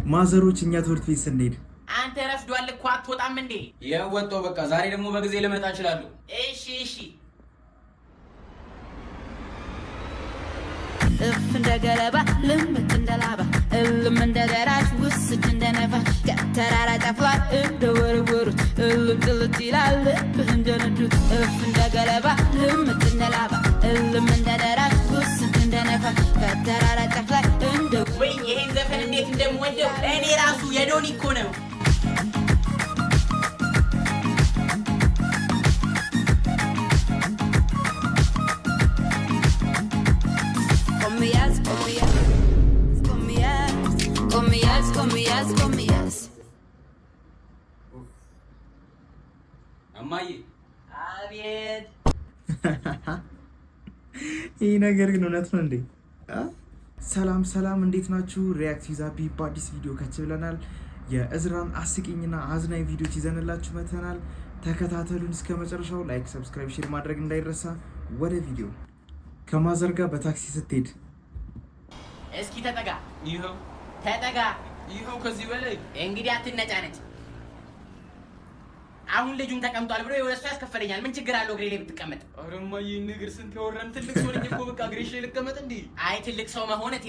ማዘሮች እኛ ትምህርት ቤት ስንሄድ አንተ ረፍዷል እኮ አትወጣም እንዴ? የወጣው በቃ ዛሬ ደግሞ በጊዜ ልመጣ እችላለሁ። እሺ እንደ ገለባ ልምት እንደ ላባ እልም እንደ ደራሽ ውስጥ እንደ ነፋስ ከተራራ ጠፍሏል እንደ ወርወሩት እልም ጥልት ይላል ልብህ እንደ ነዱት እንደ ገለባ ልምት እንደ ላባ እልም እንደ ደራሽ ውስጥ እንደ ነፋስ ከተራራ ጠፍሏል እንደ ወይ ይሄን ዘፈን እንዴት እንደምወደው እኔ ራሱ የዶኒ እኮ ነው። እማዬ አቤት። ይህ ነገር ግን እውነት ነው እንዴ? ሰላም እንዴት ናችሁ? ሪያክት ዛቢ በአዲስ ቪዲዮ ከች ብለናል። የእዝራን አስቂኝና አዝናኝ ቪዲዮች ይዘንላችሁ መተናል። ተከታተሉን እስከ መጨረሻው። ላይክ፣ ሰብስክራይብ፣ ሼር ማድረግ እንዳይረሳ። ወደ ቪዲዮ። ከማዘር ጋር በታክሲ ስትሄድ እስኪ ተጠጋ። ይኸው ተጠጋ። ይኸው ከዚህ በላይ እንግዲህ አትነጫነጭ። አሁን ልጁም ተቀምጧል ብሎ የወለሱ ያስከፈለኛል። ምን ችግር አለው እግሬ ላይ ብትቀመጥ? ኧረ እማዬ ንግር ስንት ያወራን። ትልቅ ሰው ነኝ እኮ በቃ እግሬሽ ላይ ልቀመጥ እንዴ? አይ ትልቅ ሰው መሆነቴ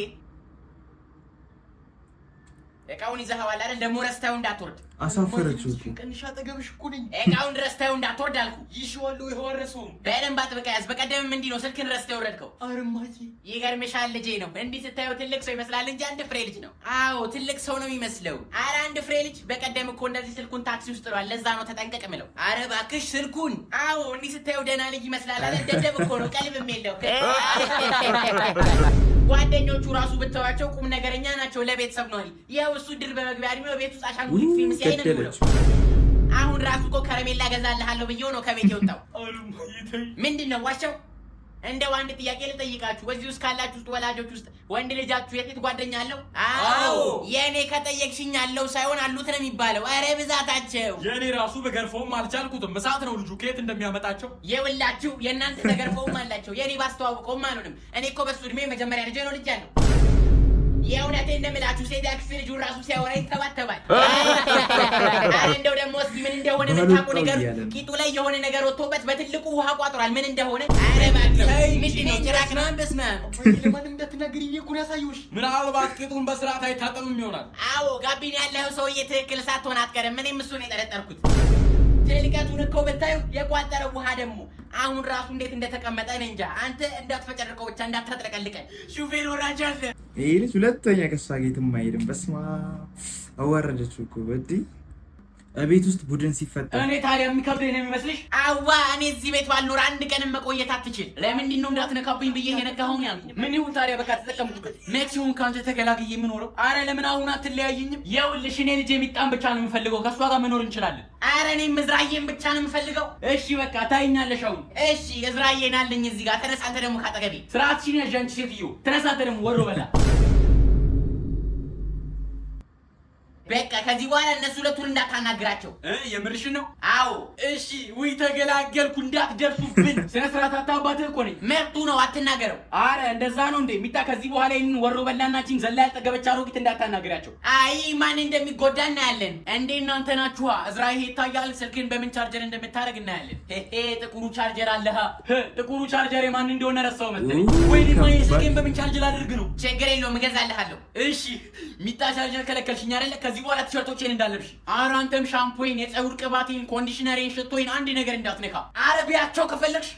እቃውን ይዘኸዋል አይደል? ደግሞ ረስተኸው እንዳትወርድ። አሳፈረችው እኮ ቀንሽ አጠገብሽ እኮ ነኝ። እቃውን ረስተኸው እንዳትወርድ አልኩ። ይሽዋለሁ። ይኸው አልረሳሁም። በደንብ አጥብቀህ ያዝ። በቀደምም እንዲህ ነው ስልክን ረስተህ የወረድከው። ኧረ እማዬ ይገርምሻል። ልጄ ነው እንዲህ ስታየው ትልቅ ሰው ይመስላል እንጂ አንድ ፍሬ ልጅ ነው። አዎ ትልቅ ሰው ነው የሚመስለው። ኧረ አንድ ፍሬ ልጅ። በቀደም እኮ እንደዚህ ስልኩን ታክሲ ውስጥ ጥሏል። ለዛ ነው ተጠንቀቅ የምለው። ኧረ እባክሽ ስልኩን። አዎ እንዲህ ስታየው ደህና ልጅ ይመስላል አይደል? ደደብ እኮ ነው፣ ቀልብም የለው። ጓደኞቹ ራሱ ብተዋቸው ቁም ነገረኛ ናቸው። ለቤተሰብ ነው። ይኸው እሱ ድል በመግቢያ እድሜው ቤት ውስጥ አሻንጉሊት ፊልም ሲያይ ነው የሚውለው። አሁን ራሱ እኮ ከረሜላ ገዛልሃለሁ ብዬው ነው ከቤት የወጣው። ምንድን ነው ዋሻው? እንደው አንድ ጥያቄ ልጠይቃችሁ። በዚህ ውስጥ ካላችሁ ውስጥ ወላጆች ውስጥ ወንድ ልጃችሁ የሴት ጓደኛ አለው? አዎ። የኔ ከጠየቅሽኝ አለው ሳይሆን አሉት ነው የሚባለው። ኧረ ብዛታቸው። የኔ ራሱ በገርፈውም አልቻልኩትም። እሳት ነው ልጁ። ከየት እንደሚያመጣቸው የውላችሁ። የእናንተ ተገርፈውም አላቸው። የኔ ባስተዋውቀውም አልሆንም። እኔ እኮ በሱ እድሜ መጀመሪያ ልጄ ነው ልጅ አለው። የእውነቴን እንደምላችሁ ሴት ያክስት ልጁ ራሱ ሲያወራ ይተባተባል። አረ እንደው ደግሞ እስኪ ምን እንደሆነ የምታውቁ ነገር ቂጡ ላይ የሆነ ነገር ወጥቶበት በትልቁ ውሃ ቋጥሯል። ምን እንደሆነ አረ ባክህ ምንድን ነው ጭራቅ ነው? በስመ አብ ለማንም እንዳትናገሪኝ እኮ ነው ያሳየሁሽ። ምናልባት ቂጡን በስርዓት አይታጠብም ይሆናል። አዎ ጋቢና ያለው ሰውዬ ትክክል ሳትሆን አትቀርም። እኔም እሱን የጠረጠርኩት ትልቀቱን እኮ ብታዩ የቋጠረው ውሃ ደግሞ አሁን ራሱ እንዴት እንደተቀመጠ እኔ እንጃ። አንተ እንዳትፈጨርቀው ብቻ እንዳታጥለቀልቀን። ሹፌር ወራጅ አለ። ይሄ ልጅ ሁለተኛ ከሷ ጌትም አይሄድም። በስማ አዋረደችው እኮ በዲ ቤት ውስጥ ቡድን ሲፈጠር እኔ ታዲያ የሚከብደኝ ነው የሚመስልሽ? አዋ እኔ እዚህ ቤት ባልኖር አንድ ቀንም መቆየት አትችል። ለምንድን ነው እንዳትነካብኝ ብዬ የነካሁኝ ያልኩ። ምን ይሁን ታዲያ በቃ ተጠቀምኩበት። መቼውን ካንተ ተገላግዬ የምኖረው? አረ ለምን አሁን አትለያየኝም? ይኸውልሽ እኔ ልጄ የሚጣን ብቻ ነው የምፈልገው። ከእሷ ጋር መኖር እንችላለን። አረ እኔም እዝራዬን ብቻ ነው የምፈልገው። እሺ በቃ ታይኛለሽ አሁን። እሺ እዝራዬን አለኝ እዚህ ጋር። ተነሳ አንተ ደግሞ ካጠገቤ። ስርዓትሽን ያዥ አንቺ ሴትዮ። ተነሳ አንተ ደግሞ ወሮ በላ። በቃ ከዚህ በኋላ እነሱ ሁለቱን እንዳታናግራቸው። የምርሽን ነው? አዎ። እሺ ወይ ተገላገልኩ። እንዳትደርሱብን። ስነ ስርዓት አታባትህ እኮ ነኝ። መብቱ ነው፣ አትናገረው። አረ እንደዛ ነው እንዴ? ሚጣ ከዚህ በኋላ ይሄንን ወሮ በላናችን ዘላ ያልጠገበች አሮጊት እንዳታናግራቸው። አይ ማን እንደሚጎዳ እናያለን። እንዴ እናንተ ናችኋ። እዝራ ይሄ ይታያል። ስልክን በምን ቻርጀር እንደምታደርግ እናያለን። ጥቁሩ ቻርጀር አለሃ። ጥቁሩ ቻርጀር ማን እንደሆነ ረሳው መሰለኝ። ወይ ደግሞ ስልክን በምን ቻርጀር ላድርግ ነው? ችግር የለውም እገዛልሃለሁ። እሺ ሚጣ ቻርጀር ከለከልሽኝ አይደለ? ከዚህ በኋላ ቲሸርቶቼን እንዳለብሽ። ኧረ አንተም ሻምፖይን፣ የፀጉር ቅባቴን፣ ኮንዲሽነሬን፣ ሽቶይን አንድ ነገር እንዳትነካ። ኧረ ቢያቸው ከፈለግሽ።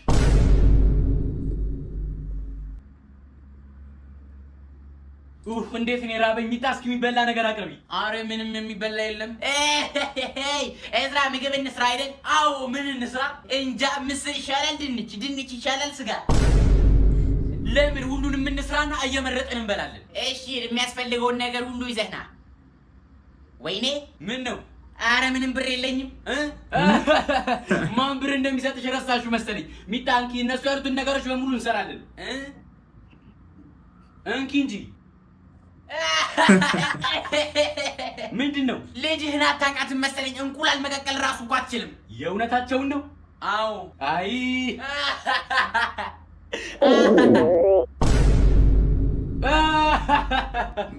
እንዴት ነው ራበኝ። ሚጣ እስኪ የሚበላ ነገር አቅርቢ። ኧረ ምንም የሚበላ የለም። እዝራ ምግብ እንስራ አይደል? አዎ ምን እንስራ? እንጃ። ምስር ይሻላል? ድንች ይሻላል? ስጋ? ለምን ሁሉንም እንስራና እየመረጥን እንበላለን። እሺ የሚያስፈልገውን ነገር ሁሉ ይዘህና። ወይኔ ምን ነው? አረ ምንም ብር የለኝም። ማን ብር እንደሚሰጥሽ ረሳሹ መሰለኝ። ሚጣ እንኪ፣ እነሱ ያሉትን ነገሮች በሙሉ እንሰራለን። እንኪ እንጂ ምንድን ነው? ልጅህን አታውቃትም መሰለኝ። እንቁላል መቀቀል ራሱ እኮ አትችልም። የእውነታቸውን ነው? አዎ። አይ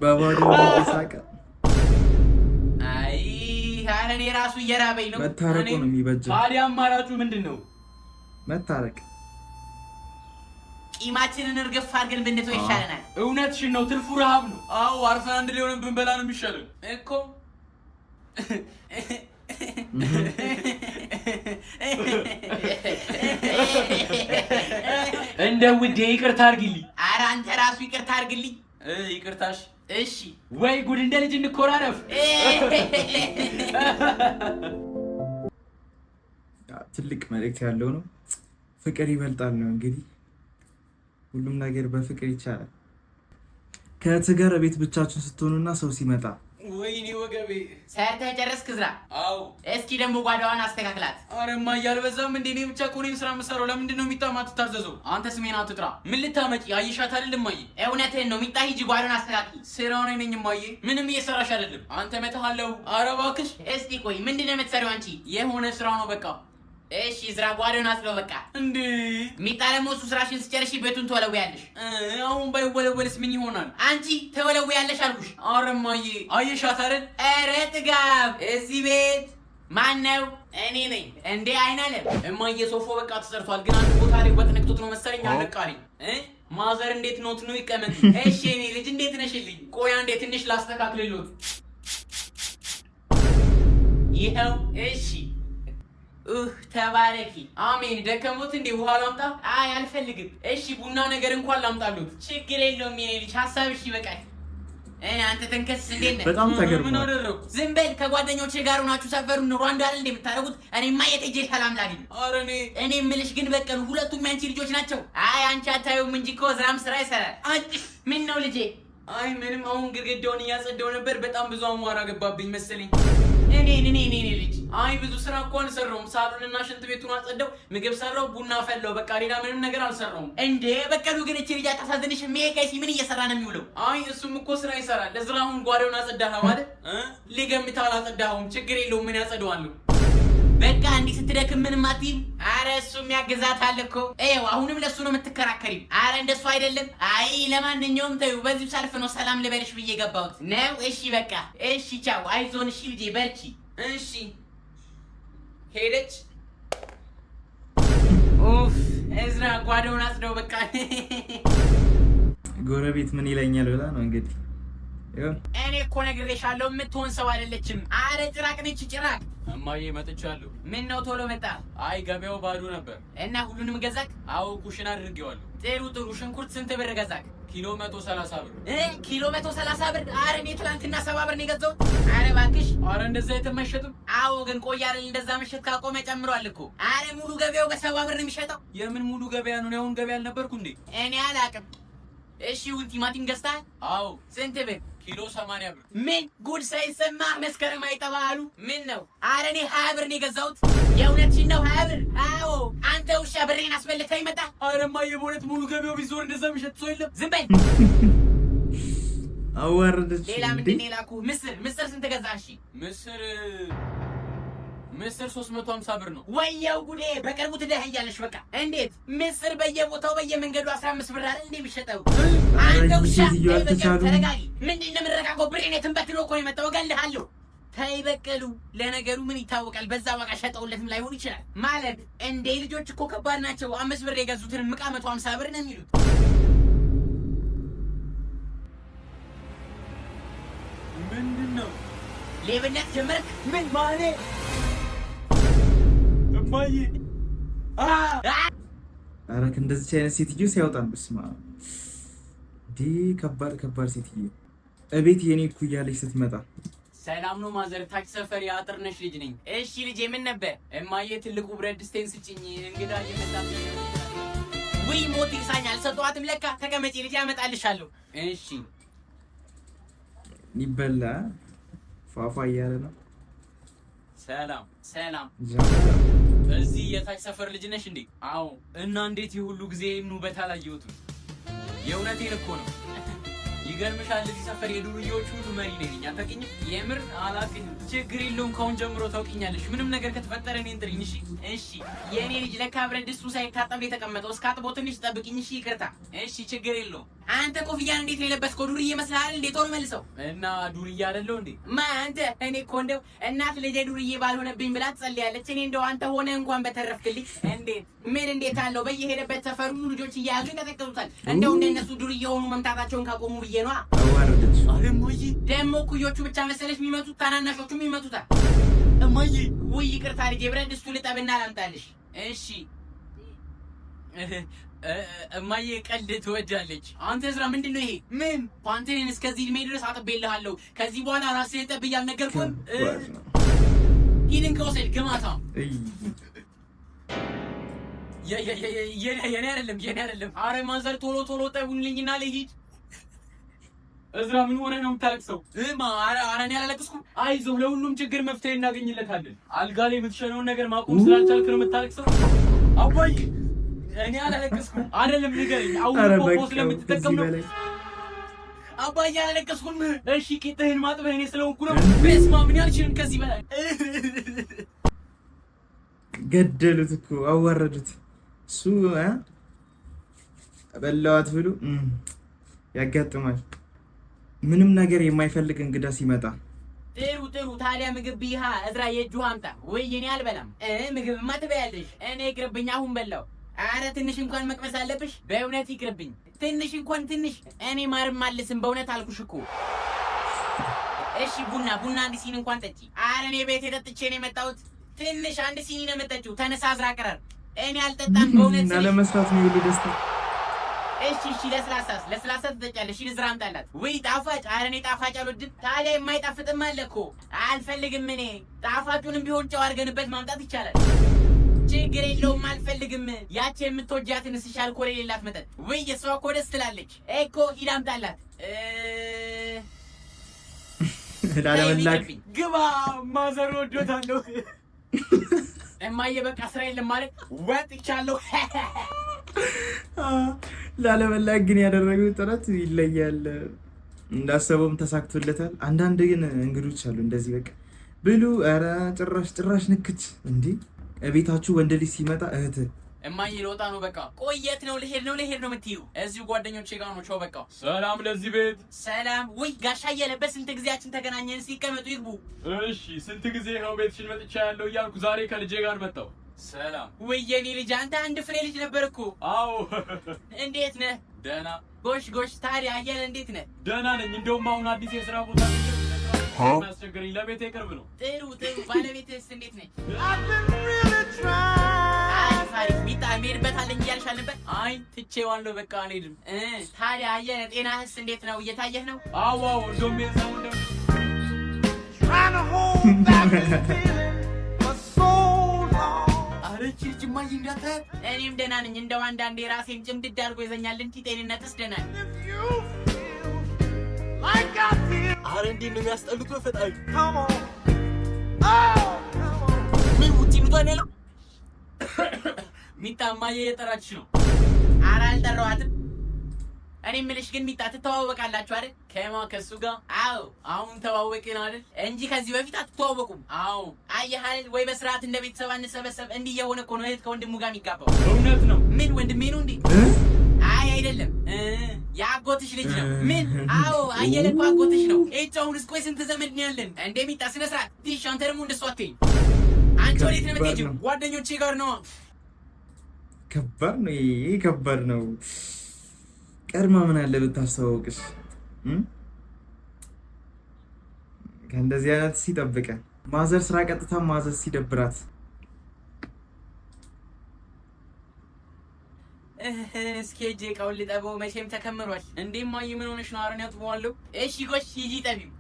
በባዶ ሳቀ። እኔ ራሱ እየራበኝ ነው። መታረቁ ነው የሚበጀው። ታዲያ አማራጩ ምንድነው? መታረቅ። ቂማችንን እርግፍ አድርገን ብንተው ይሻለናል። እውነትሽን ነው፣ ትርፉ ረሃብ ነው። አዎ አርፈን አንድ ላይ ሆነን ብንበላ ነው የሚሻለው እኮ። እንደ ውዴ ይቅርታ አድርግልኝ። ኧረ አንተ ራሱ ይቅርታ አድርግልኝ። ይቅርታሽ። እሺ ወይ ጉድ! እንደ ልጅ እንኮራረፍ። ትልቅ መልእክት ያለው ነው። ፍቅር ይበልጣል ነው እንግዲህ። ሁሉም ነገር በፍቅር ይቻላል። ከትገር ቤት ብቻችሁን ስትሆኑና ሰው ሲመጣ ወይኔ ወገቤ። ሰርተህ ጨረስክ ዝራ? አዎ። እስኪ ደግሞ ጓዳዋን አስተካክላት። አረማ እያልበዛም እንዴ? እኔ ብቻ እኮ ነኝ ስራ የምሰራው። ለምንድን ነው ሚጣ ማትታዘዘው? አንተ ስሜን አትጥራ። ምን ልታመጪ? አየሻት አይደል እማዬ? እውነትህን ነው። ሚጣ ሂጂ ጓዳዋን አስተካክል። ስራው ነኝ እማዬ። ምንም እየሰራሽ አይደለም። አንተ መተሃለው። ኧረ እባክሽ። እስቲ ቆይ ምንድን ነው የምትሰሪው አንቺ? የሆነ ስራ ነው በቃ። እሺ ዝራ ጓዳዋን አስለው በቃ። እንዴ ሚጣ ደግሞ እሱ ስራሽን ስጨርሺ ቤቱን ትወለውያለሽ። አሁን ባይወለወልስ ምን ይሆናል? አንቺ ትወለውያለሽ አልኩሽ። ኧረ እማዬ አየሻት አይደል? ኧረ ጥጋብ! እዚህ ቤት ማን ነው? እኔ ነኝ። እንዴ አይናለም እማዬ ሶፎ በቃ ተሰርቷል፣ ግን አንድ ቦታ ላይ ወጥ ነክቶት ነው መሰለኝ አለቃሪ። ማዘር እንዴት ኖት ነው? ይቀመጥ። እሺ እኔ ልጅ እንዴት ነሽልኝ? ቆይ አንዴ ትንሽ ላስተካክልልዎት። ይኸው። እሺ ተባረኪ። አሜን። ደከሞት እንዴ? ውሃ ላምጣ? አይ አልፈልግም። እሺ ቡና ነገር እንኳን ላምጣሉት? ችግር የለውም የኔ ልጅ፣ ሀሳብሽ ይበቃል። አንተ ተንከስ እንዴት ነህ? በጣም ተገርሞ ምን አደረኩ? ዝም በል። ከጓደኞቼ ጋር ሆናችሁ ሰፈሩን ሩዋንዳ አይደል እንደምታደርጉት? እኔማ የጠጄ ሰላም ላግኝ። ኧረ እኔ የምልሽ ግን በቀሉ ሁለቱም ያንቺ ልጆች ናቸው። አይ አንቺ አታዩም እንጂ እኮ ዝራም ስራ ይሰራል። አንቺ ምን ነው ልጄ? አይ ምንም። አሁን ግድግዳውን እያጸዳው ነበር። በጣም ብዙ አሟራ ገባብኝ መሰለኝ። እኔ ልጅ አይ ብዙ ስራ እኮ አልሰራሁም። ሳሎንና ሽንት ቤቱን አጸዳው፣ ምግብ ሰራው፣ ቡና ፈላው። በቃ ሌላ ምንም ነገር አልሰራሁም። እንዴ በቀሉ ግን እቺ ልጅ አታሳዝንሽም? ይሄ ቀሲ ምን እየሰራ ነው የሚውለው? አይ እሱም እኮ ስራ ይሰራል። ለዝራሁን ጓዴውን አጸዳኸው አይደል? ሊገምታ አላጸዳኸውም። ችግር የለውም። ምን ያጸደዋለሁ? በቃ እንዲህ ስትደክም ምንም አትይም? አረ እሱም ያግዛታል እኮ። ይኸው አሁንም ለሱ ነው የምትከራከሪው? አረ እንደሱ አይደለም። አይ ለማንኛውም ተይው፣ በዚህ ሰልፍ ነው ሰላም ልበልሽ ብዬ ገባሁት ነው። እሺ በቃ እሺ፣ ቻው፣ አይዞን። እሺ ልጄ በርቺ። እሺ ሄደች። ኡፍ እዝራ ጓዳውን አጽደው በቃ። ጎረቤት ምን ይለኛል ብላ ነው እንግዲህ። እኔ እኮ ነግሬሻለሁ፣ የምትሆን ሰው አይደለችም። አረ ጭራቅ ነች ጭራቅ። እማዬ መጥቻለሁ። ምን ነው ቶሎ መጣ? አይ ገበያው ባዶ ነበር እና ሁሉንም ገዛክ? አዎ ኩሽና አድርጌዋለሁ። ጥሩ። ሽንኩርት ስንት ብር ገዛክ? ኪሎ 130 ብር። ኪሎ 130 ብር? አረ እኔ ትናንትና 70 ብር ነው የገዛሁት። አረ እባክሽ። አረ እንደዛ የተመሸጥም? አዎ ግን ቆይ አይደል እንደዛ መሸጥ ካቆመ ጨምሯል እኮ። አረ ሙሉ ገበያው በ70 ብር ነው የሚሸጠው። የምን ሙሉ ገበያ ነው? አሁን ገበያ አልነበርኩ እንዴ? እኔ አላውቅም። እሺ ቲማቲም ገዝተሃል? አዎ። ስንት ብር? ኪሎ 80 ብር። ምን ጉድ ሳይሰማ መስከረም አይጠባሉ። ምን ነው? አረ እኔ 20 ብር ነው የገዛሁት። የእውነትሽን ነው? 20 ብር? አዎ። አንተ ውሻ ብሬን አስበልተህ ይመጣ። አረማ የቦለት ሙሉ ገበያው ቢዞር እንደዛ የሚሸጥ ሰው የለም። ዝም በል። አዋረደች። ሌላ ምንድን ነው የላኩህ? ምስር ስንት ገዛህ? እሺ ምስር 350 ብር ነው። ወየው ጉዴ! በቅርቡ ትደህያለሽ። በቃ እንዴት ምስር በየቦታው በየመንገዱ 15 ብር አይደል እንዴ የሚሸጠው? አንተ ውሻ ተረጋጊ። ምንድን ነው የምንረጋጋው? ብሬን የትንበትሎ እኮ ነው የመጣው። እገልሃለሁ። ተይ በቀሉ። ለነገሩ ምን ይታወቃል? በዛ ዋጋ ሸጠውለትም ላይሆን ይችላል። ማለት እንዴ ልጆች እኮ ከባድ ናቸው። 5 ብር የገዙትን ምቃ 150 ብር ነው የሚሉት። ምንድን ነው? ሌብነት ጀመርክ? ምን ማለት? እማዬ ኧረ እንደዚህ አይነት ሴትዮ ሲያወጣን በስማ እንዴ! ከባድ ሴትዮ። እቤት የኔ እኩያ ልጅ ስትመጣ ሰላም ነው ማዘር? ታች ሰፈር የአጥርነሽ ልጅ ነኝ። እሺ ልጄ ምን ነበር? እማዬ ትልቁ ብረት ድስቴን ስጭኝ፣ እንግዳ እየመጣብኝ ነው። ውይ ሞት ይሳኛል። ሰጧትም ለካ። ተቀመጪ ልጅ ያመጣልሻለሁ። እሺ ይበላ ፏፏ እያለ ነው። ሰላም። እዚህ የታች ሰፈር ልጅ ነሽ እንዴ? አዎ። እና እንዴት የሁሉ ጊዜ ውበት አላየሁትም? የእውነቴን እኮ ነው። ይገርምሻል፣ እዚህ ሰፈር የዱርዬዎች ሁሉ መሪ ነኝ። አታውቂኝም? የምር አላውቅኝም። ችግር የለውም፣ ከአሁን ጀምሮ ታውቂኛለሽ። ምንም ነገር ከተፈጠረ እኔን ጥሪኝ። እሺ የኔ ልጅ። ለካ ብረት ድስቱ ሳይታጠብ የተቀመጠው። እስካጥቦ ትንሽ ጠብቂኝ። እሺ ይቅርታ። እሺ ችግር የለውም። አንተ ኮፍያን እንዴት ነው የለበስከው? ዱርዬ መስልሃል እንዴ? ቶሎ መልሰው። እና ዱርዬ አይደለው እንዴ? አንተ እኔ እኮ እንደው እናት ልጄ ዱርዬ ባልሆነብኝ ብላ ትጸልያለች። እኔ እንደው አንተ ሆነ እንኳን በተረፍክልኝ። እንዴት አለው በየሄደበት ሰፈሩ ልጆች እያያዙ ይቀጠቅጡታል። እንደው እንደነሱ ዱርዬ የሆኑ መምታታቸውን ካቆሙ ብዬ ነዋ። አረ እማዬ ደግሞ ኩዮቹ ብቻ መሰለሽ የሚመቱት? ታናናሾቹም ይመቱታል። እማዬ ውይ ይቅርታ ልጄ፣ ብረት ድስቱ ልጠብና ላምጣልሽ። እሺ እማዬ ቀልድ ትወዳለች። አንተ እዝራ ምንድን ነው ይሄ? ምን ፓንቴን እስከዚህ እድሜ ድረስ አጥቤልሃለሁ። ከዚህ በኋላ ራስህን ጠብ እያልነገርኩህም ሂድን ከወሰድ ግማታ። የኔ አይደለም። አረ ማዘር ቶሎ ጠቡልኝና ልሂድ። እዝራ ምን ሆነ ነው የምታለቅሰው? አረ እኔ አላለቅስኩም። አይዞህ ለሁሉም ችግር መፍትሄ እናገኝለታለን። አልጋ ላይ የምትሸነውን ነገር ማቆም ስላልቻልክ ነው የምታለቅሰው? አባዬ እኔ አላለቀስኩም። አይደለም ንገረኝ። አሁን ፖፖ ስለምትጠቀም ነው። አባዬ አላለቀስኩም። እሺ ቂጥህን ማጥበህ እኔ ስለሆንኩ ነው። በስመ አብ ምን ያልችልም ከዚህ በላይ ገደሉት እኮ አዋረዱት። እሱ በላዋት ብሎ ያጋጥማል። ምንም ነገር የማይፈልግ እንግዳ ሲመጣ ጥሩ ታዲያ ምግብ ቢሃ እዝራ የእጁ አምጣ። ወይ እኔ አልበላም። ምግብማ ትበያለሽ። እኔ ይቅርብኝ፣ አሁን በላው። አረ ትንሽ እንኳን መቅመስ አለብሽ። በእውነት ይቅርብኝ፣ ትንሽ። እኔ ማርም አልስም በእውነት አልኩሽ እኮ። እሺ ቡና አንድ ሲኒ እንኳን ጠጪ። አረ እኔ ቤት የጠጥቼ ነው የመጣሁት። ትንሽ አንድ ሲኒ ነው የምጠጪው። ተነሳ እዝራ ቅረር። እኔ አልጠጣም በእውነት እና ለመስራት ነው ሁሉ ደስታ። እሺ ለስላሳ ትጠጫለሽ። እዝራ አምጣላት። ወይ ጣፋጭ። አረ እኔ ጣፋጭ አልወድም። ታዲያ የማይጣፍጥም አለ እኮ። አልፈልግም እኔ። ጣፋጩንም ቢሆን ጨው አድርገንበት ማምጣት ይቻላል። ችግር የለውም አልፈልግም። ያቺ የምትወጃትን እስሽ አልኮል የሌላት መጠጥ። ወይ የሷ እኮ ደስ ትላለች እኮ። ሂድ አምጣላት። ላለመላክ ግባ። ማዘር ወዶታለሁ። እማዬ በቃ ስራ የለም ማለት ወጥቻለሁ። ላለመላክ ግን ያደረገው ጥረት ይለያል። እንዳሰበውም ተሳክቶለታል። አንዳንድ ግን እንግዶች አሉ እንደዚህ በቃ ብሉ። ኧረ ጭራሽ ንክች እንዴ! ቤታችሁ ወንድ ልጅ ሲመጣ እህት እማዬ ልወጣ ነው በቃ። ቆየት ነው ልሄድ ነው የምትይው? እዚሁ ጓደኞቼ ጋር ነው። ቻው በቃ። ሰላም ለዚህ ቤት። ሰላም። ወይ ጋሻ እየለበት ስንት ጊዜያችን ተገናኘን። ሲቀመጡ ይግቡ። እሺ ስንት ጊዜ ነው ቤትሽን መጥቻ ያለው እያልኩ ዛሬ ከልጄ ጋር መጣሁ። ሰላም። ወይ የኔ ልጅ አንተ አንድ ፍሬ ልጅ ነበር እኮ። አዎ። እንዴት ነህ? ደህና። ጎሽ። ታዲያ አየለ እንዴት ነህ? ደህና ነኝ። እንደውም አሁን አዲስ የስራ ቦታ ማስቸገረኝ። ለቤቴ ቅርብ ነው። ጥሩ። ባለቤትስ እንዴት ነች? አሪፍ። ሚጣ የምሄድበት አለኝ እያልሽ አልነበር? አይ ትቼዋለሁ በቃ አልሄድም። ታዲያ አየለ ጤናህስ እንዴት ነው? እየታየህ ነው? አዎ እንደውም የዛው አረቺ ልጅማ እንዳታያት። እኔም ደህና ነኝ። እንደው አንዳንዴ ራሴን ጭምድድ አድርጎ ይዘኛል እንጂ ጤንነትስ ደህና ነኝ። አረ እንዴት ነው የሚያስጠሉት በፈጣሪ። ምን ውጪ ምቷን ያለው ሚጣ እማዬ እየጠራችሽ ነው። ኧረ አልጠራኋትም። እኔ የምልሽ ግን ሚጣ ትተዋወቃላችሁ አይደል? ከእሱ ጋር? አዎ አሁን ተዋወቅን አይደል እንጂ ከዚህ በፊት አትተዋወቁም? አዎ። አየህ አይደል? ወይ በስርዓት እንደ ቤተሰብ አንሰበሰብ። እንዲህ የሆነ እኮ ነው እህት ከወንድሙ ጋር የሚጋባው። እውነት ነው። ምን ወንድሜ ነው እንዴ? አይ አይደለም፣ የአጎትሽ ልጅ ነው። ምን? አዎ አየለ እኮ አጎትሽ ነው። አሁንስ ቆይ ስንት ዘመድ ነው ያለን? እንደ ሚጣ ስነ ስርዓት ትይሽ። አንተ ደግሞ እንደሱ አትይኝ። አንቺ ወዴት ነው የምትሄጂው? ጓደኞቼ ጋር ነው። ከባድ ነው ይሄ፣ ከባድ ነው። ቀድማ ምን አለ ብታስተዋውቅሽ። ከእንደዚህ አይነት ሲጠብቀን ማዘር ስራ ቀጥታ ማዘር ሲደብራት እስኪ ሂጂ እቃውን ልጠበው። መቼም ተከምሯል። እንዴ እማዬ ምን ሆነሽ ነው? አረን ያጥበዋለሁ። እሺ ጎሽ ሂጂ ጠቢው።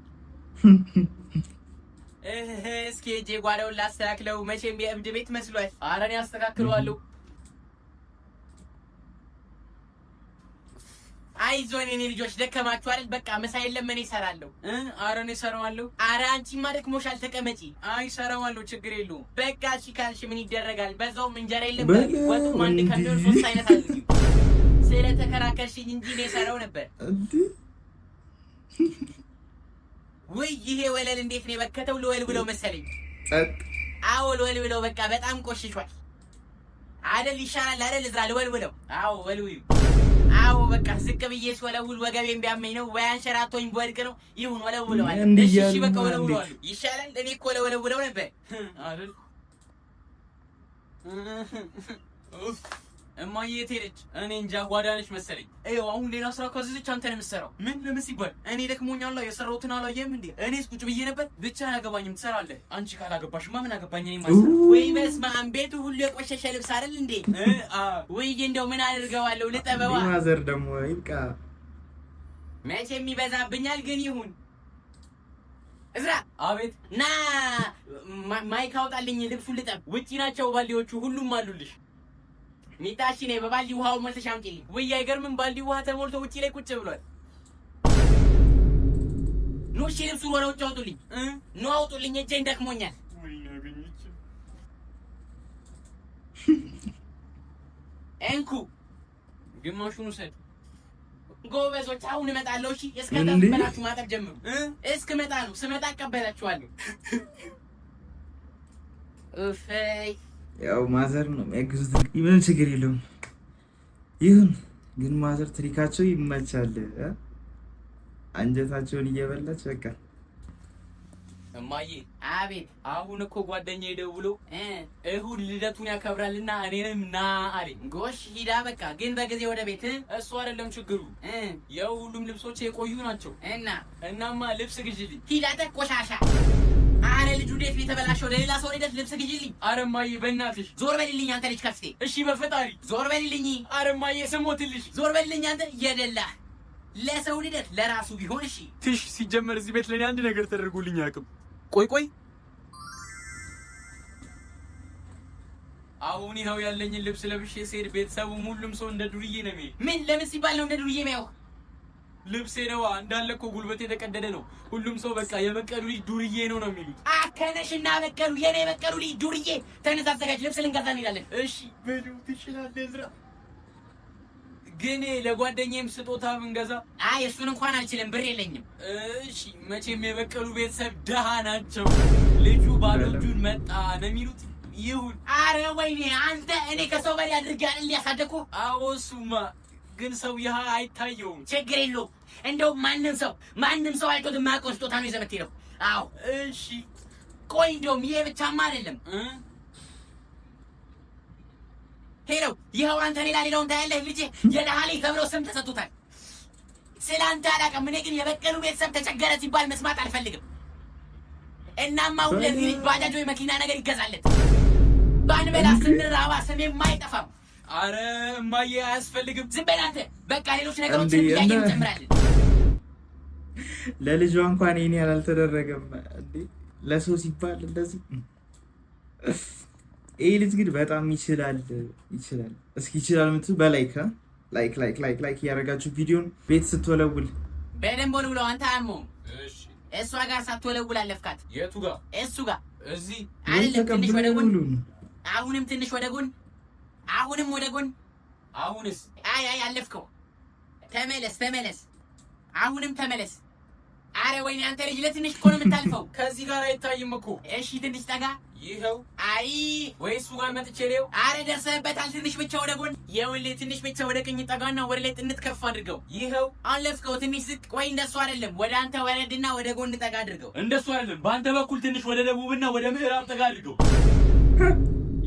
እስኪ ሂጂ ጓዳውን ላስተካክለው። መቼም የእብድ ቤት መስሏል። አረን ያስተካክለዋለሁ። አይዞን የኔ ልጆች ደከማችሁ አይደል? በቃ ምሳ የለም እኔ እሰራለሁ። አረ እኔ እሰራዋለሁ። አረ አንቺማ ደክሞሻል፣ ተቀመጪ። አይ እሰራዋለሁ፣ ችግር የለውም። በቃ እሺ ካልሽ ምን ይደረጋል። በዛውም እንጀራ የለም። ወጡም አንድ ከሚሆን 3 አይነት አድርጊው። ስለተከራከርሽኝ እንጂ እኔ እሰራው ነበር። ወይ ይሄ ወለል እንዴት ነው የበከተው? ልወል ብለው መሰለኝ። አዎ ልወል ብለው በቃ በጣም ቆሽሿል አይደል? ይሻላል አይደል? እዝራ ልወል ብለው። አዎ ወልዊው። አዎ በቃ ዝቅ ብዬ ስወለውል ወገቤን ቢያመኝ ነው ወይ አንሸራቶኝ በወድቅ ነው ይሁን ወለውለዋለሁ። እሺ በቃ ወለውለዋለሁ ይሻላል። እኔ እኮ ወለውለው ነበር አይደል? እማዬ የት ሄደች? እኔ እንጃ ጓዳ ነች መሰለኝ። ይኸው አሁን ሌላ ስራ ካዘዘች አንተ ነው የምትሰራው። ምን ለምን ሲባል? እኔ ደክሞኛል የሰራሁትን አላየህም እንዴ? እኔስ ቁጭ ብዬ ነበር። ብቻ አያገባኝም፣ ትሰራለህ። አንቺ ካላገባሽማ ምን አገባኝ? እኔ ማሰራ ወይ በስመ አብ ቤቱ ሁሉ የቆሸሸ ልብስ አይደል እንዴ? ወይ እንደው ምን አድርገዋለሁ ልጠበዋ። ማዘር ደግሞ ይብቃ። መቼም ይበዛብኛል ግን ይሁን። እዝራ አቤት። ና ማይክ አውጣልኝ፣ ልብሱን ልጠብ። ውጪ ናቸው ባልዲዎቹ፣ ሁሉም አሉልሽ። ሚጣሽ ነኝ በባልዲ ውሃው መልሰሽ አምጪልኝ። ወይ አይገርምም? ባልዲ ውሃ ተሞልቶ ውጪ ላይ ቁጭ ብሏል። ኑ እሺ ልብሱን ወደ ውጭ አውጡልኝ። ኑ አውጡልኝ፣ እጄን ደክሞኛል። እንኩ ግማሹን ውሰድ። ጎበዞች አሁን እመጣለሁ። እሺ እስከዛ ዝም ብላችሁ ማጠብ ጀምሩ። እስክመጣ ነው፣ ስመጣ እቀበላችኋለሁ። እፈይ ያው ማዘር ነው የሚያግዙት። ምንም ችግር የለውም። ይሁን ግን ማዘር ትሪካቸው ይመቻል። አንጀታቸውን እየበላች በቃ። እማዬ አቤት። አሁን እኮ ጓደኛዬ ደውሎ እሁድ ልደቱን ያከብራልና እኔንም ና አለኝ። ጎሽ ሂዳ በቃ። ግን በጊዜ ወደ ቤት። እሱ አይደለም ችግሩ፣ ያው ሁሉም ልብሶች የቆዩ ናቸው። እናማ ልብስ ግዢልኝ። ሂዳ ተቆሻሻ። አረ ልጁ እንዴት የተበላሸው? ለሌላ ሰው ልደት ልብስ ግዢልኝ። አረ እማዬ በእናትሽ ዞር በልልኝ አንተ ልጅ ከፍቴ። እሺ በፈጣሪ ዞር በልልኝ። አረ እማዬ ስሞትልሽ ዞር በልልኝ አንተ የደላህ። ለሰው ልደት ለራሱ ቢሆን እሺ። ትሽ ሲጀመር እዚህ ቤት ለኔ አንድ ነገር ተደርጎልኝ አያውቅም። ቆይ አሁን ይኸው ያለኝን ልብስ ለብሼ ስሄድ ቤተሰቡም ሁሉም ሰው እንደ ዱርዬ ነው የሚል። ምን ለምን ሲባል ነው እንደ ዱርዬ የሚያው? ልብሴ ነዋ እንዳለ እኮ ጉልበቴ የተቀደደ ነው። ሁሉም ሰው በቃ የበቀሉ ልጅ ዱርዬ ነው የሚሉት። አከነሽና በቀሉ የኔ በቀሉ ልጅ ዱርዬ። ተነሳ አዘጋጅ፣ ልብስ ልንገዛ እንሄዳለን። እሺ በሉ ትችላለህ ዝራ። ግን ለጓደኛዬም ስጦታ ብንገዛ? አይ እሱን እንኳን አልችልም፣ ብር የለኝም። እሺ መቼም የበቀሉ ቤተሰብ ደሃ ናቸው። ልጁ ባዶ እጁን መጣ ነው የሚሉት። ይሁን። አረ ወይኔ አንተ እኔ ከሰው በላይ አድርጌ አይደል ያሳደኩ? አዎ እሱማ ግን ሰው ይሃ አይታየውም። ችግር የለውም። እንደው ማንም ሰው አይቶት የማያውቀው ስጦታ ነው ይዘህ የምትሄደው። አዎ እሺ። ቆይ እንደውም ይሄ ብቻማ አይደለም። ሄሎ ይኸው አንተ ሌላውን ታያለህ። ልጄ የደሃ ልጅ ተብሎ ስም ተሰጥቶታል። ስላንተ አላውቅም። እኔ ግን የበቀሉ ቤተሰብ ተቸገረ ሲባል መስማት አልፈልግም። እናማ አሁን ለዚህ ልጅ ባጃጅ ወይ መኪና ነገር ይገዛለት። ባንበላ ስንራባ ስሜም አይጠፋም። አረ እማዬ አያስፈልግም። ዝም በል አንተ። በቃ ሌሎች ነገሮችን እያየን እንጨምራለን። ለልጇ እንኳን ይሄን ያህል አልተደረገም እንዴ! ለሰው ሲባል እንደዚህ። ይሄ ልጅ ግን በጣም ይችላል። እስኪ ይችላል የምትሉ በላይክ ላይክ እያደረጋችሁ ቪዲዮን ቤት ስትወለውል በደንብ ወልውለው። አንተ አሞም እሷ ጋር ሳትወለውል አለፍካት። የቱ ጋር? እሱ ጋር። እዚህ አይደለም። ትንሽ ወደ ጎን፣ አሁንም ትንሽ ወደ ጎን፣ አሁንም ወደ ጎን። አሁንስ? አይ አለፍከው። ተመለስ። አሁንም ተመለስ። አረ ወይኔ አንተ ልጅ ለትንሽ እኮ ነው የምታልፈው። ከዚህ ጋር አይታይም እኮ። እሺ ትንሽ ጠጋ። ይኸው። አይ ወይ እሱ ጋር መጥቼ ነው። አረ ደርሰህበታል። ትንሽ ብቻ ወደ ጎን። ይኸውልህ ትንሽ ብቻ ወደ ቀኝ ጠጋና ወደ ላይ ጥንት ከፍ አድርገው። ይኸው አለፍከው። ትንሽ ዝቅ። ቆይ እንደሱ አይደለም። ወደ አንተ ወረድና ወደ ጎን ጠጋ አድርገው። እንደሱ አይደለም። በአንተ በኩል ትንሽ ወደ ደቡብና ወደ ምዕራብ ጠጋ አድርገው።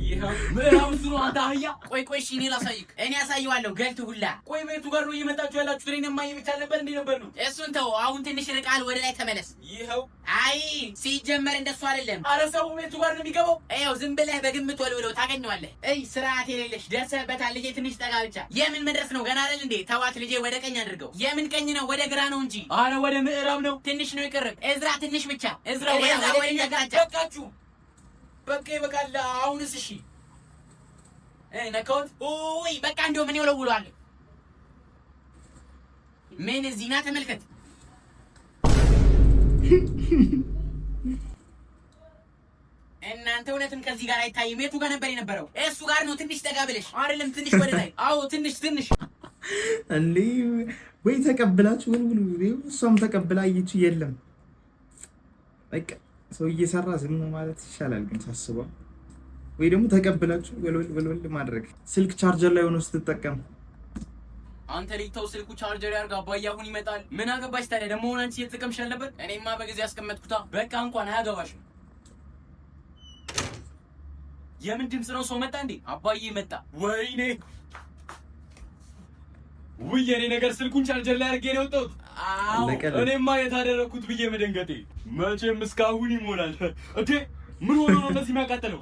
ይኸው ምዕራብ እሱ ነው። አንተ አህያ። ቆይ እሺ እኔ ላሳይክ። እኔ አሳየዋለሁ። ገልቱ ሁላ። ቆይ ቤቱ ጋር ነው እየመጣችሁ ያላችሁት? እኔ ማየ ብቻ ነበር እንዴ? ነበር ነው። እሱን ተው። አሁን ትንሽ ርቃል። ወደ ላይ ተመለስ። ይኸው። አይ ሲጀመር እንደሱ አይደለም። አረ ሰው ቤቱ ጋር ነው የሚገባው። ይኸው ዝም ብለህ በግምት ወልውለው ታገኘዋለህ። ስርዓት የሌለሽ። ደርሰህበታል ልጄ። ትንሽ ጠጋ ብቻ። የምን መድረስ ነው? ገና አይደል እንዴ? ተዋት ልጄ። ወደ ቀኝ አድርገው። የምን ቀኝ ነው? ወደ ግራ ነው እንጂ። አረ ወደ ምዕራብ ነው። ትንሽ ነው ይቀርብ። እዝራ ትንሽ ብቻ። እዝራ ወደ በቃችሁ። በቃ ይበቃል። አሁንስ እሺ ነካውት። ኦይ በቃ እንደው ምን ይወለውላል? ምን እዚህ ና ተመልከት። እናንተ እውነትም ከዚህ ጋር አይታይም። የቱ ጋር ነበር የነበረው? እሱ ጋር ነው። ትንሽ ጠጋ ብለሽ አይደለም? ትንሽ ወደ ላይ። አዎ ትንሽ እንዴ! ወይ ተቀብላችሁ ወልውሉ። እሷም ተቀብላ አየችው። የለም በቃ ሰው እየሰራ ዝም ማለት ይሻላል ግን ሳስበው። ወይ ደግሞ ተቀብላችሁ ወልወል ማድረግ። ስልክ ቻርጀር ላይ ሆኖ ስትጠቀም አንተ ልጅ ተው ስልኩ ቻርጀር ያርጋ አባዬ አሁን ይመጣል። ምን አገባሽ ታዲያ ደግሞ አንቺ እየተጠቀምሽ ነበር። እኔማ በጊዜ ያስቀመጥኩታ። በቃ እንኳን አያገባሽም። የምን ድምፅ ነው? ሰው መጣ እንዴ? አባዬ መጣ። ወይኔ ውይ የኔ ነገር ስልኩን ቻርጀር ላይ አድርጌ ነው የወጣሁት። አዎ እኔማ የታደረኩት ብዬ መደንገጤ መቼም እስካሁን ይሞላል። እንዴ ምን ሆኖ ነው እንደዚህ የሚያቃጥለው?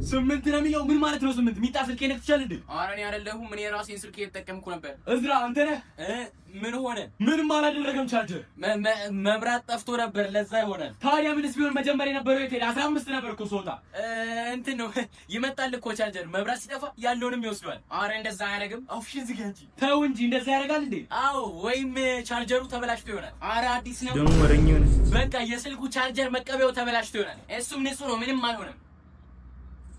8 ነው የሚለው ምን ማለት ነው? 8 ሚጣ ስልኬ ነክቻለህ እንዴ? ኧረ እኔ አይደለሁም። እኔ ራሴን ስልኬ እየተጠቀምኩ ነበር። እዝራ አንተ ነህ? ምን ሆነ? ምንም አላደረገም። ቻርጀር መብራት ጠፍቶ ነበር ለዛ ይሆናል። ታዲያ ምንስ ቢሆን መጀመሪያ የነበረው የት ሄደ? 15 ነበር እኮ ሶታ እንትን ነው ይመጣል እኮ ቻርጀር መብራት ሲጠፋ ያለውንም ይወስዷል። ኧረ እንደዛ አያደርግም። አፍሽን ዝጋ እንጂ ተው እንጂ እንደዛ ያደርጋል እንዴ? አዎ ወይም ቻርጀሩ ተበላሽቶ ይሆናል። ኧረ አዲስ ነው ደሞ ወረኛው ነው። በቃ የስልኩ ቻርጀር መቀበያው ተበላሽቶ ይሆናል። እሱም ንጹህ ነው፣ ምንም አልሆነም።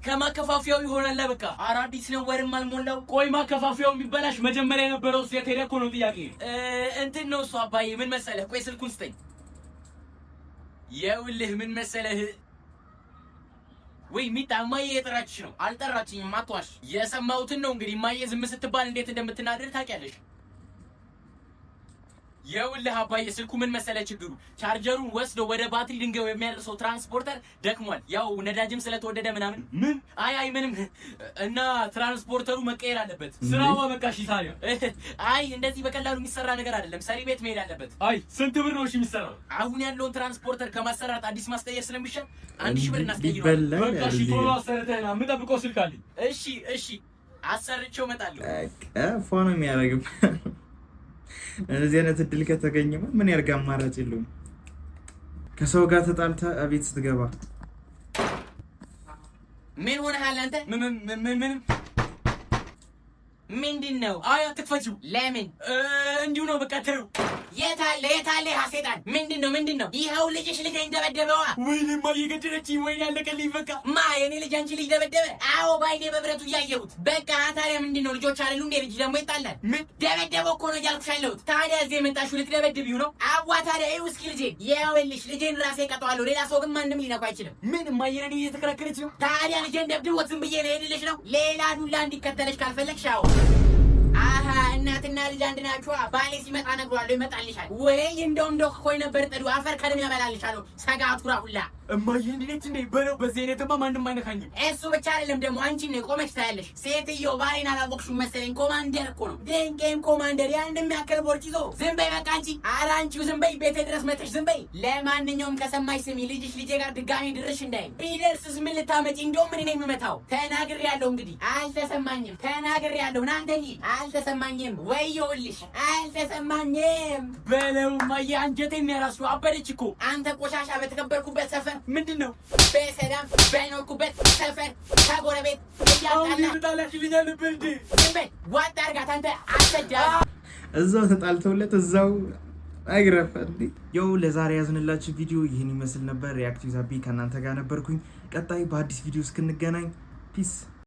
ከማከፋፊያው ይሆናል። በቃ አዲስ ነው፣ ወርም አልሞላው። ቆይ ማከፋፊያው የሚበላሽ መጀመሪያ የነበረው የት ሄደ እኮ ነው ጥያቄ። እንትን ነው እሱ አባዬ ምን መሰለህ? ቆይ ስልኩን ስጠኝ። የውልህ ምን መሰለህ? ወይ ሚጣ እማዬ የጠራችሽ ነው። አልጠራችኝም፣ አትዋሽ። የሰማሁትን ነው እንግዲህ። እማዬ ዝም ስትባል እንዴት እንደምትናደድ ታውቂያለሽ። የውልህ አባዬ ስልኩ ምን መሰለህ ችግሩ? ቻርጀሩን ወስዶ ወደ ባትሪ ድንጋዩ የሚያደርሰው ትራንስፖርተር ደክሟል። ያው ነዳጅም ስለተወደደ ምናምን ምን አይ ምንም እና ትራንስፖርተሩ መቀየር አለበት። ስራው በቃ እሺ። ታዲያ አይ እንደዚህ በቀላሉ የሚሰራ ነገር አይደለም። ሰሪ ቤት መሄድ አለበት። አይ ስንት ብር ነው እሺ የሚሰራው? አሁን ያለውን ትራንስፖርተር ከማሰራት አዲስ ማስቀየር ስለሚሻል 1000 ብር እናስቀይረዋለን። በቃ እሺ ቶሎ አሰርተህና የምጠብቀው ስልክ አለኝ። እሺ አሰርቼው እመጣለሁ። ፎን የሚያደርግም እንደዚህ አይነት እድል ከተገኘማ ምን ያርጋ? አማራጭ የለውም። ከሰው ጋር ተጣልታ ቤት ስትገባ ምን ሆነሃል አንተ? ምንድነው? አይ አትክፈችው። ለምን? እንዲሁ ነው በቃ ተው። የታለ ሀሴጣን? ምንድነው? ይኸው ልጅሽ ልጄን ደበደበዋ። ወይኔ ማዬ ገደለችኝ። ወይኔ ያለቀልኝ በቃ። የኔ ልጅ አንቺ ልጅ ደበደበ? አዎ ባይኔ በብረቱ እያየሁት። በቃ ታዲያ ምንድነው? ልጆች አይደሉ እንዴ? ልጅ ደግሞ ይጣላል። ምን ደበደበው እኮ ነው እያልኩሽ ያለሁት። ታዲያ እዚህ የመጣሽው ልትደበድቢው ነው? አዋ ታዲያ ይኸው እስኪ ልጄን ይኸውልሽ፣ ልጄን ራሴ ቀጠዋለሁ። ሌላ ሰው ግን ማንም ሊነኩ አይችልም። ምን ማዬ ነኝ እየተከራከረች ነው። ታዲያ ልጄን ደብድቦት ዝም ብዬ ልሄድልሽ ነው? ሌላ ዱላ እንዲከተለሽ ካልፈለግሽ አዎ እናትና ልጅ አንድ ናቸው። ባሌ ሲመጣ ነግሯለሁ ይመጣልሻል። ወይ እንደው እኮ ነበር ጥዱ አፈር ከደም ያበላልሻለሁ። ሰጋቱራ ሁላ እማዬ እንዴት እንደ በለው። በዚህ አይነትማ ማንንም አይነካኝም። እሱ ብቻ አይደለም ደግሞ አንቺም ነው ቆመሽ ታያለሽ። ሴትዮ ባሌን አላወቅሽም መሰለኝ። ኮማንደር እኮ ነው። ድንቄም ኮማንደር ያን እንደሚያከል ቦርጭ ይዞ ዝም በይ በቃ አንቺ። ኧረ አንቺው ዝም በይ፣ ቤቴ ድረስ መጥተሽ ዝም በይ። ለማንኛውም ከሰማሽ ስሚ፣ ልጅሽ ልጄ ጋር ድጋሚ ድርሽ እንዳይ። ቢደርስስ ምን ልታመጪ? እንደውም ምን ነው የምመታው? ተናግሬያለሁ። እንግዲህ አልተሰማኝም። ተናግሬያለሁ። ናንተ አልተሰማኝም። ወይዬውልሽ አልተሰማኝም በለው። እማዬ አንጀቴን ያራሱ አበደች እኮ። አንተ ቆሻሻ በተከበርኩበት ሰፈር ምንድነው? በሰላም በኖርኩበት ሰፈር ከጎረቤት እያጣላሽ ልኛል ብልድ ዝም በይ። ዋጣ አድርጋት አንተ አሰጃ። እዛው ተጣልተውለት እዛው አይግረፈል። ያው ለዛሬ ያዝንላችሁ ቪዲዮ ይህን ይመስል ነበር። ሪአክቲቭ ዛቢ ከእናንተ ጋር ነበርኩኝ። ቀጣይ በአዲስ ቪዲዮ እስክንገናኝ ፒስ